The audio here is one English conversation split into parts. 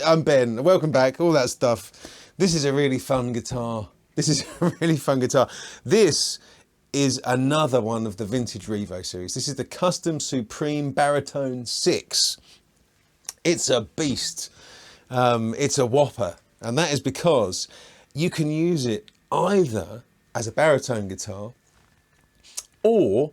I'm Ben, welcome back, all that stuff. This is a really fun guitar. This is another one of the vintage Revo series. This is the Custom Supreme Baritone 6. It's a beast. It's a whopper. And that is because you can use it either as a baritone guitar or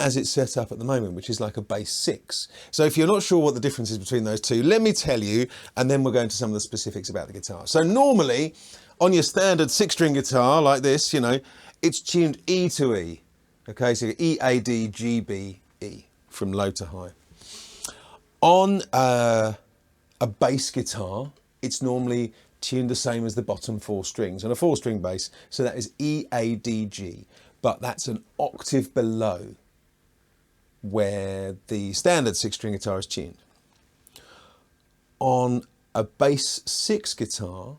as it's set up at the moment, which is like a bass 6. So if you're not sure what the difference is between those two, let me tell you, and then we'll go into some of the specifics about the guitar. So normally, on your standard 6-string guitar like this, you know, it's tuned E to E. Okay, so E, A, D, G, B, E, from low to high. On a bass guitar, it's normally tuned the same as the bottom 4 strings on a 4-string bass. So that is E, A, D, G, but that's an octave below where the standard 6-string guitar is tuned. On a bass 6 guitar,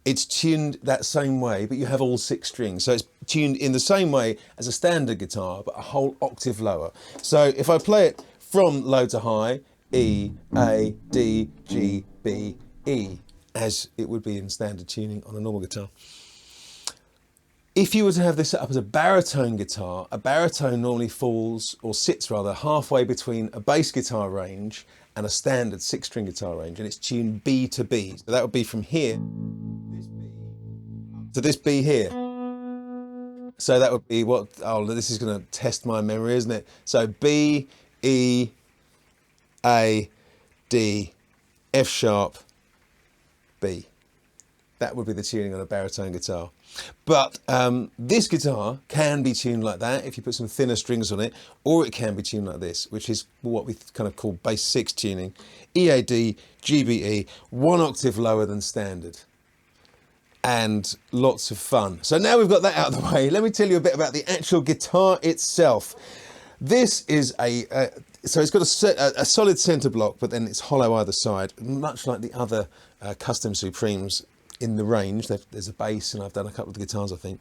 it's tuned that same way, but you have all 6 strings. So it's tuned in the same way as a standard guitar, but a whole octave lower. So if I play it from low to high, E, A, D, G, B, E, as it would be in standard tuning on a normal guitar. If you were to have this set up as a baritone guitar, a baritone normally falls, or sits rather, halfway between a bass guitar range and a standard 6-string guitar range, and it's tuned B to B. So that would be from here to this B here. So that would be what, oh, this is going to test my memory, isn't it? So B, E, A, D, F sharp, B. That would be the tuning on a baritone guitar. But this guitar can be tuned like that if you put some thinner strings on it, or it can be tuned like this, which is what we kind of call bass 6 tuning. EAD, GBE, 1 octave lower than standard. And lots of fun. So now we've got that out of the way, let me tell you a bit about the actual guitar itself. This is so it's got a solid centre block, but then it's hollow either side, much like the other Custom Supremes in the range. There's a bass, and I've done a couple of the guitars, I think.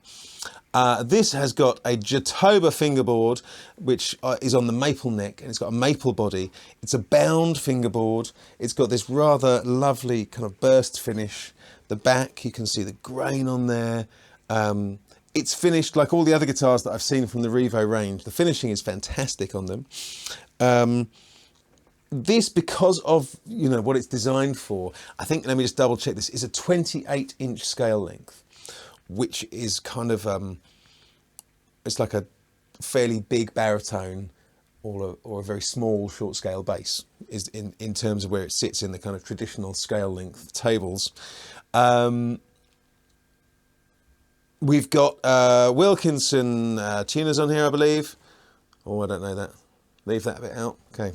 This has got a Jatoba fingerboard, which is on the maple neck, and it's got a maple body. It's a bound fingerboard. It's got this rather lovely kind of burst finish. The back, you can see the grain on there. It's finished like all the other guitars that I've seen from the Revo range. The finishing is fantastic on them. This, because of, you know, what it's designed for, I think, let me just double check, this is a 28-inch scale length, which is kind of, it's like a fairly big baritone or a very small short scale bass, is in terms of where it sits in the kind of traditional scale length tables. We've got Wilkinson tuners on here, I believe. Oh, I don't know that. Leave that bit out. Okay.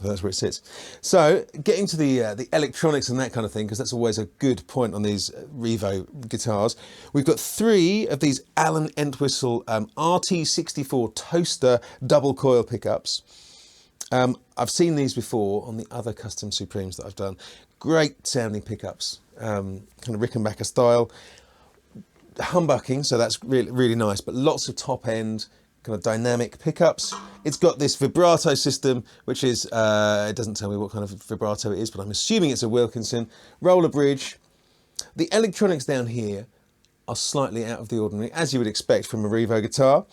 So that's where it sits. So getting to the electronics and that kind of thing, because that's always a good point on these Revo guitars. We've got 3 of these Alan Entwistle RT64 Toaster double coil pickups. I've seen these before on the other Custom Supremes that I've done. Great sounding pickups, kind of Rickenbacker style. Humbucking, so that's really, really nice, but lots of top end, kind of dynamic pickups. It's got this vibrato system, which is, it doesn't tell me what kind of vibrato it is, but I'm assuming it's a Wilkinson. Roller bridge. The electronics down here are slightly out of the ordinary, as you would expect from a Revo guitar.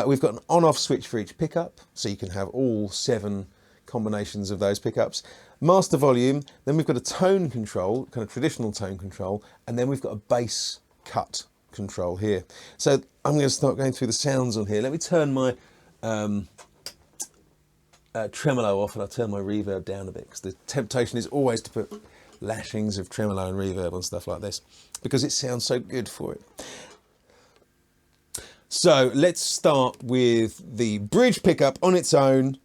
We've got an on-off switch for each pickup, so you can have all 7 combinations of those pickups. Master volume, then we've got a tone control, kind of traditional tone control, and then we've got a bass cut control here. So I'm going to start going through the sounds on here. Let me turn my tremolo off, and I'll turn my reverb down a bit, because the temptation is always to put lashings of tremolo and reverb on stuff like this, because it sounds so good for it. So let's start with the bridge pickup on its own,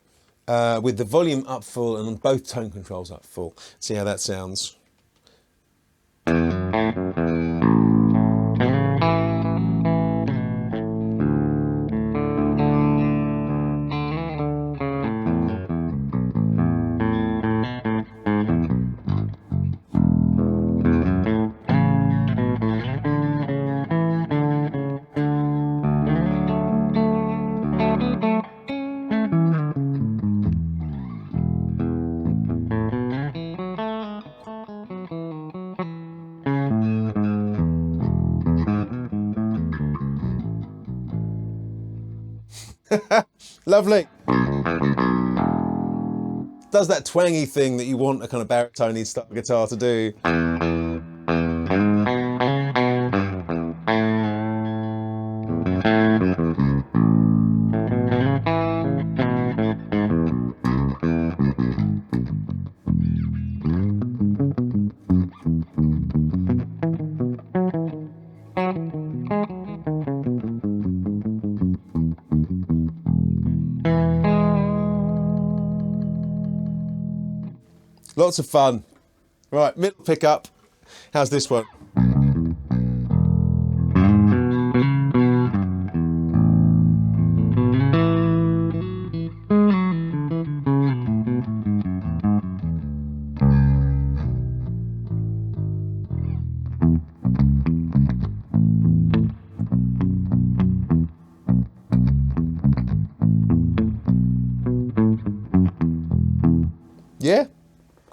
with the volume up full and both tone controls up full. See how that sounds. Lovely. Does that twangy thing that you want a kind of baritone style guitar to do. Lots of fun. Right, middle pickup. How's this one? Yeah,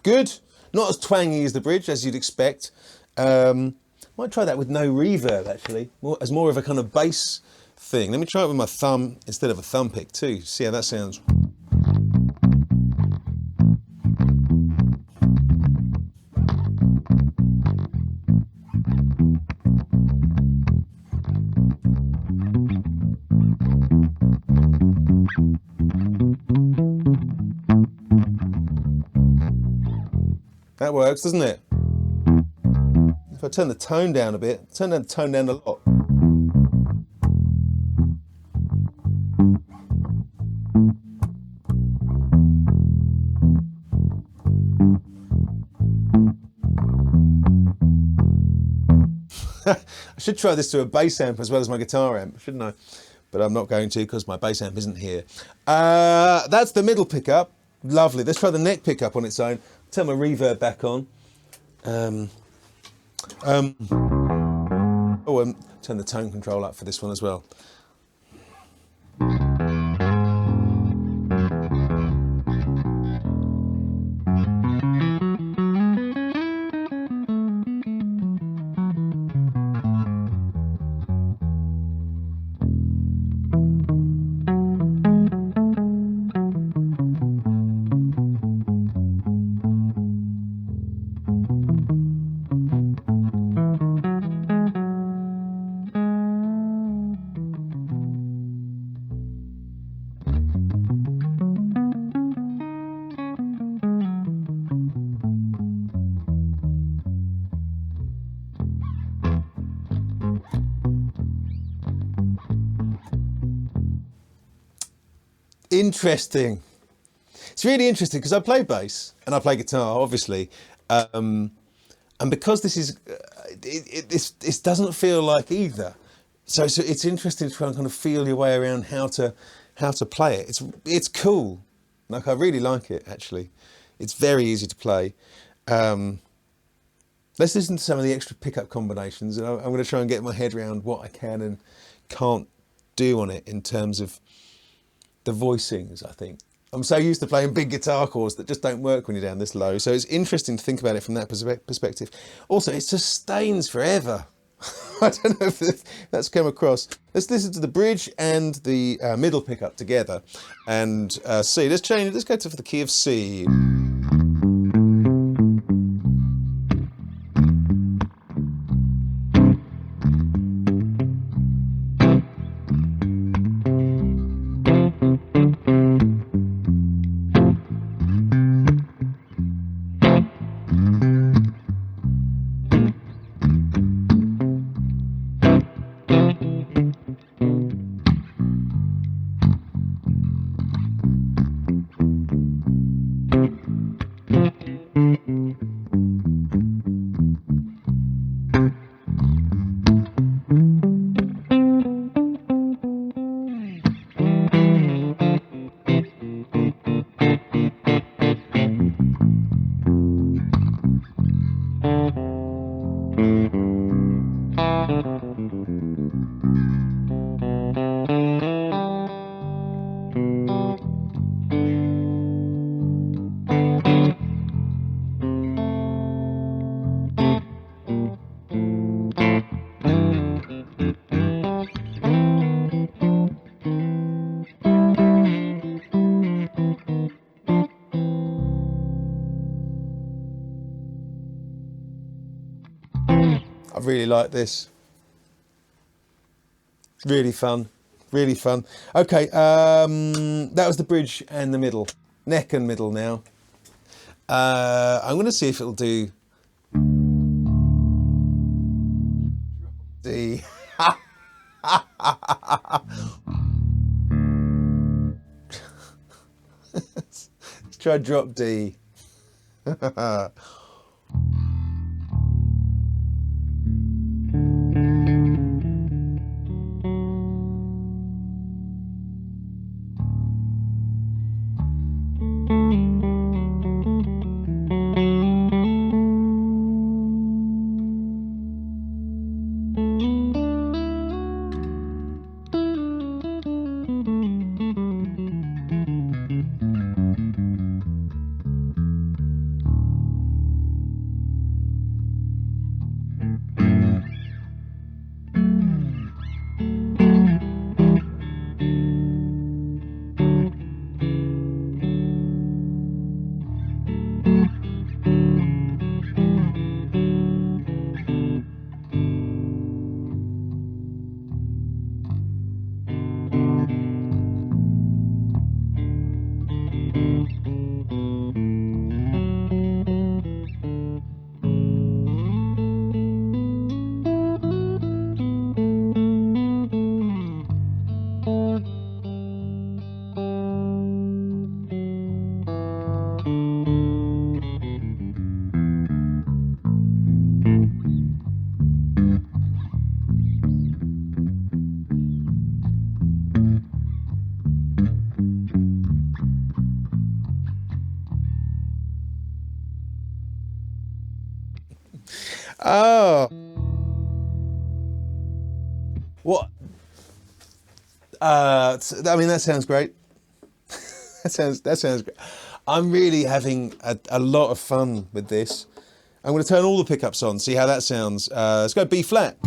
good. Not as twangy as the bridge, as you'd expect. Might try that with no reverb, actually, as more of a kind of bass thing. Let me try it with my thumb instead of a thumb pick too. See how that sounds. That works, doesn't it? If I turn the tone down a bit, turn the tone down a lot. I should try this to a bass amp as well as my guitar amp, shouldn't I? But I'm not going to because my bass amp isn't here. That's the middle pickup. Lovely. Let's try the neck pickup on its own. Turn my reverb back on. Turn the tone control up for this one as well. Interesting. It's really interesting because I play bass and I play guitar, obviously, and because this is this doesn't feel like either. So it's interesting to try and kind of feel your way around how to play it. It's cool. Like, I really like it, actually. It's very easy to play. Let's listen to some of the extra pickup combinations, and I'm going to try and get my head around what I can and can't do on it in terms of the voicings, I think. I'm so used to playing big guitar chords that just don't work when you're down this low. So it's interesting to think about it from that perspective. Also, it sustains forever. I don't know if that's come across. Let's listen to the bridge and the middle pickup together and C. Let's change it. Let's go to the key of C. like this. Really fun, really fun. Okay, that was the bridge and the middle, neck and middle now. I'm going to see if it'll do D. Let's try drop D. Oh, what? I mean, that sounds great. that sounds great. I'm really having a lot of fun with this. I'm going to turn all the pickups on, see how that sounds. Let's go B flat.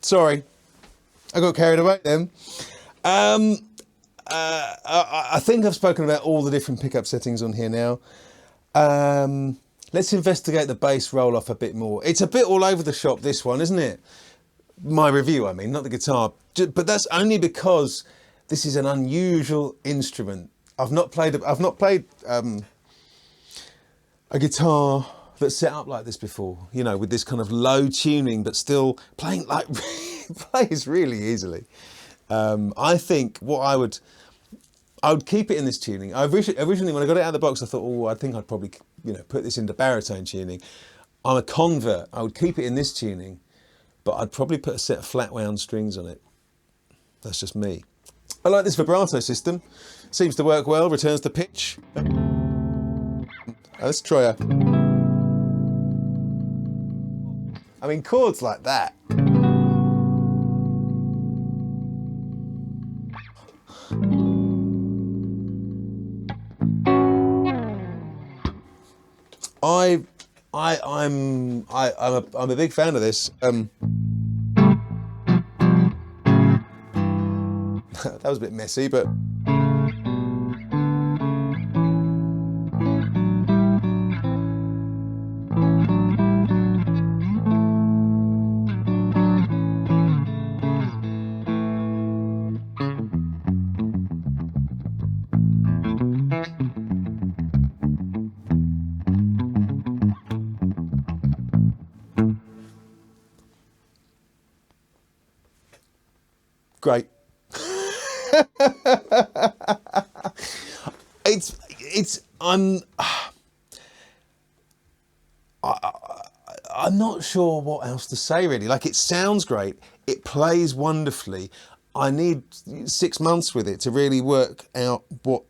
Sorry, I got carried away then. I think I've spoken about all the different pickup settings on here now. Let's investigate the bass roll off a bit more. It's a bit all over the shop, this one, isn't it? My review, I mean, not the guitar. But that's only because this is an unusual instrument. I've not played a guitar that's set up like this before, you know, with this kind of low tuning, but still playing like it plays really easily. I think what I would keep it in this tuning. Originally, when I got it out of the box, I thought, oh, I think I'd probably, put this into baritone tuning. I'm a convert. I would keep it in this tuning, but I'd probably put a set of flat wound strings on it. That's just me. I like this vibrato system. Seems to work well, returns to pitch. Let's try a... I mean, chords like that. I'm a big fan of this. That was a bit messy, but great. I'm not sure what else to say really. Like, it sounds great, it plays wonderfully. I need 6 months with it to really work out what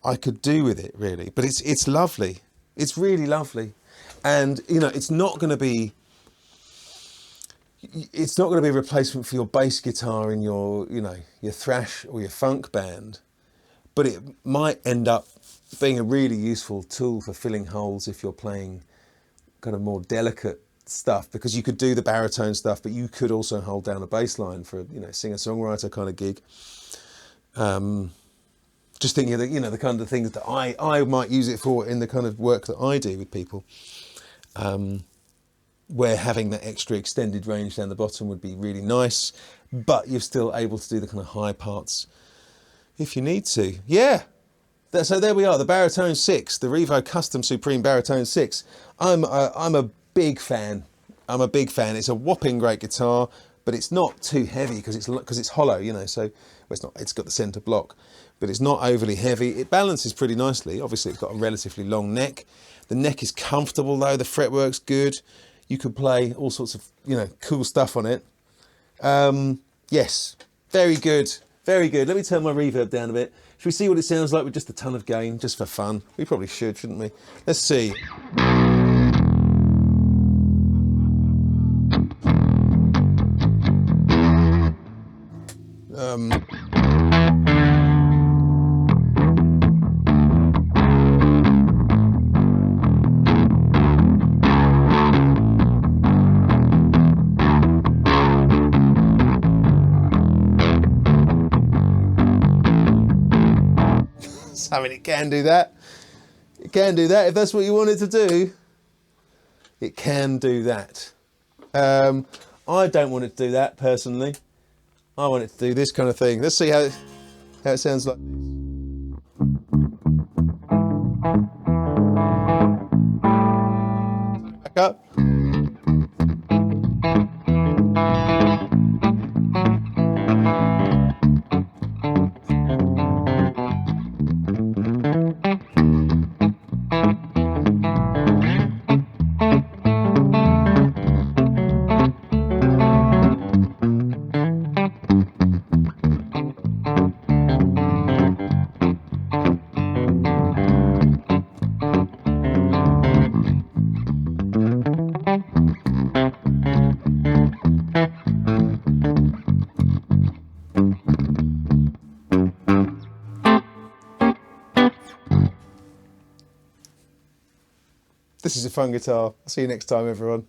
I could do with it really. But it's lovely. It's really lovely. And it's not going to be a replacement for your bass guitar in your your thrash or your funk band, but it might end up being a really useful tool for filling holes if you're playing kind of more delicate stuff, because you could do the baritone stuff, but you could also hold down a bass line for a singer-songwriter kind of gig. Just thinking of the kind of things that I might use it for in the kind of work that I do with people. Where having that extra extended range down the bottom would be really nice, but you're still able to do the kind of high parts if you need to. Yeah, so there we are, the Baritone 6, the Revo Custom Supreme Baritone 6. I'm a big fan. I'm a big fan. It's a whopping great guitar, but it's not too heavy because it's hollow, so it's not. It's got the centre block, but it's not overly heavy. It balances pretty nicely. Obviously, it's got a relatively long neck. The neck is comfortable though. The fretwork's good. You could play all sorts of, cool stuff on it. Yes, very good, very good. Let me turn my reverb down a bit. Should we see what it sounds like with just a ton of gain, just for fun? We probably should, shouldn't we? Let's see. I mean, it can do that. It can do that if that's what you want it to do. It can do that. I don't want it to do that personally. I want it to do this kind of thing. Let's see how it sounds like this. Back up. This is a fun guitar. I'll see you next time, everyone.